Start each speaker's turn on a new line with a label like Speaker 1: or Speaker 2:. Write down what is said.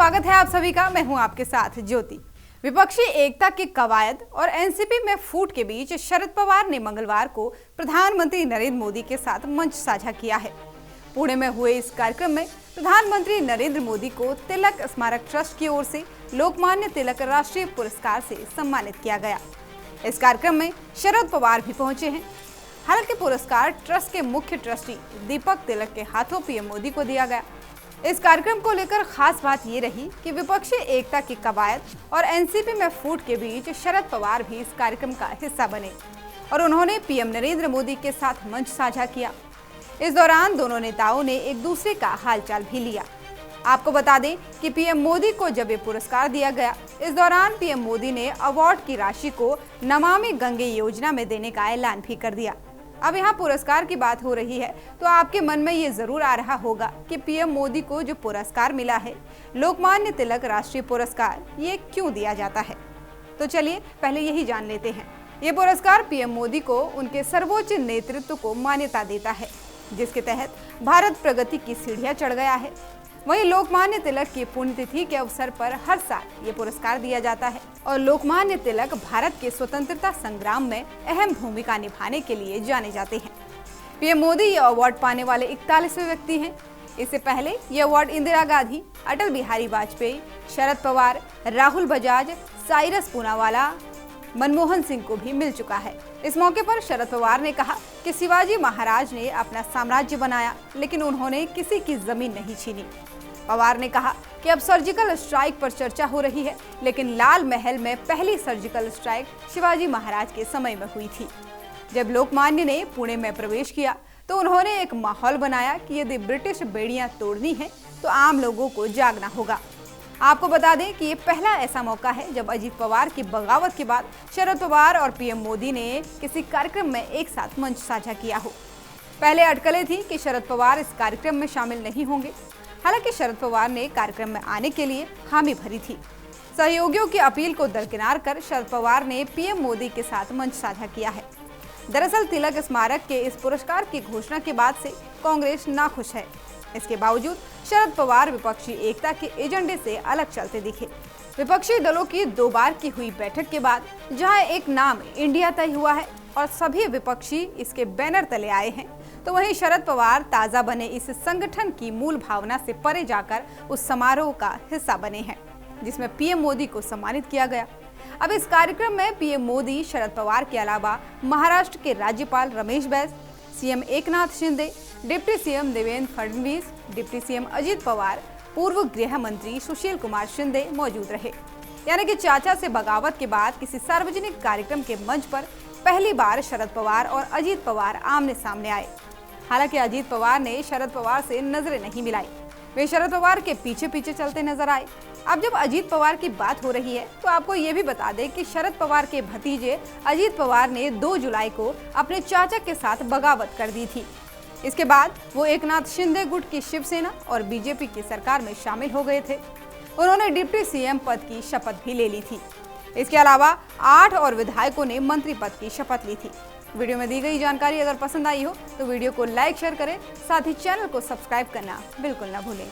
Speaker 1: स्वागत है आप सभी का। मैं हूं आपके साथ ज्योति। विपक्षी एकता की कवायद और एनसीपी में फूट के बीच शरद पवार ने मंगलवार को प्रधानमंत्री नरेंद्र मोदी के साथ मंच साझा किया है। पुणे में हुए इस कार्यक्रम में प्रधानमंत्री नरेंद्र मोदी को तिलक स्मारक ट्रस्ट की ओर से लोकमान्य तिलक राष्ट्रीय पुरस्कार से सम्मानित किया गया। इस कार्यक्रम में शरद पवार भी पहुंचे हैं। हालांकि पुरस्कार ट्रस्ट के मुख्य ट्रस्टी दीपक तिलक के हाथों पीएम मोदी को दिया गया। इस कार्यक्रम को लेकर खास बात ये रही कि विपक्षी एकता की कवायद और एनसीपी में फूट के बीच शरद पवार भी इस कार्यक्रम का हिस्सा बने और उन्होंने पीएम नरेंद्र मोदी के साथ मंच साझा किया। इस दौरान दोनों नेताओं ने एक दूसरे का हालचाल भी लिया। आपको बता दें कि पीएम मोदी को जब ये पुरस्कार दिया गया, इस दौरान पीएम मोदी ने अवार्ड की राशि को नमामि गंगे योजना में देने का ऐलान भी कर दिया। अब यहाँ पुरस्कार की बात हो रही है तो आपके मन में ये जरूर आ रहा होगा कि पीएम मोदी को जो पुरस्कार मिला है, लोकमान्य तिलक राष्ट्रीय पुरस्कार, ये क्यों दिया जाता है। तो चलिए पहले यही जान लेते हैं। ये पुरस्कार पीएम मोदी को उनके सर्वोच्च नेतृत्व को मान्यता देता है, जिसके तहत भारत प्रगति की सीढ़ियां चढ़ गया है। वहीं लोकमान्य तिलक की पुण्यतिथि के अवसर पर हर साल ये पुरस्कार दिया जाता है और लोकमान्य तिलक भारत के स्वतंत्रता संग्राम में अहम भूमिका निभाने के लिए जाने जाते हैं। पीएम मोदी ये अवार्ड पाने वाले 41वें व्यक्ति हैं। इससे पहले ये अवार्ड इंदिरा गांधी, अटल बिहारी वाजपेयी, शरद पवार, राहुल बजाज, साइरस पूनावाला, मनमोहन सिंह को भी मिल चुका है। इस मौके पर शरद पवार ने कहा कि शिवाजी महाराज ने अपना साम्राज्य बनाया, लेकिन उन्होंने किसी की जमीन नहीं छीनी। पवार ने कहा कि अब सर्जिकल स्ट्राइक पर चर्चा हो रही है, लेकिन लाल महल में पहली सर्जिकल स्ट्राइक शिवाजी महाराज के समय में हुई थी। जब लोकमान्य ने पुणे में प्रवेश किया तो उन्होंने एक माहौल बनाया कि यदि ब्रिटिश बेड़ियां तोड़नी है तो आम लोगों को जागना होगा। आपको बता दें कि ये पहला ऐसा मौका है जब अजीत पवार की बगावत के बाद शरद पवार और पीएम मोदी ने किसी कार्यक्रम में एक साथ मंच साझा किया हो। पहले अटकलें थी कि शरद पवार इस कार्यक्रम में शामिल नहीं होंगे। हालांकि शरद पवार ने कार्यक्रम में आने के लिए हामी भरी थी। सहयोगियों की अपील को दरकिनार कर शरद पवार ने पीएम मोदी के साथ मंच साझा किया है। दरअसल तिलक स्मारक के इस पुरस्कार की घोषणा के बाद से कांग्रेस नाखुश है। इसके बावजूद शरद पवार विपक्षी एकता के एजेंडे से अलग चलते दिखे। विपक्षी दलों की 2 बार की हुई बैठक के बाद जहां एक नाम इंडिया तय हुआ है और सभी विपक्षी इसके बैनर तले आए हैं, तो वहीं शरद पवार ताजा बने इस संगठन की मूल भावना से परे जाकर उस समारोह का हिस्सा बने हैं जिसमें पीएम मोदी को सम्मानित किया गया। अब इस कार्यक्रम में पीएम मोदी शरद पवार के अलावा महाराष्ट्र के राज्यपाल Ramesh Bais, CM Eknath Shinde, deputy CM Devendra Fadnavis, deputy CM Ajit Pawar, पूर्व गृह मंत्री सुशील कुमार शिंदे मौजूद रहे। यानी कि चाचा से बगावत के बाद किसी सार्वजनिक कार्यक्रम के मंच पर पहली बार शरद पवार और अजित पवार आमने सामने आए। हालांकि अजित पवार ने शरद पवार से नजरें नहीं मिलाई, वे शरद पवार के पीछे पीछे चलते नजर आए। अब जब अजित पवार की बात हो रही है तो आपको ये भी बता दें कि शरद पवार के भतीजे अजित पवार ने 2 जुलाई को अपने चाचा के साथ बगावत कर दी थी। इसके बाद वो एकनाथ शिंदे गुट की शिवसेना और बीजेपी की सरकार में शामिल हो गए थे। उन्होंने डिप्टी सीएम पद की शपथ भी ले ली थी। इसके अलावा 8 और विधायकों ने मंत्री पद की शपथ ली थी। वीडियो में दी गई जानकारी अगर पसंद आई हो तो वीडियो को लाइक शेयर करें, साथ ही चैनल को सब्सक्राइब करना बिल्कुल ना भूलें।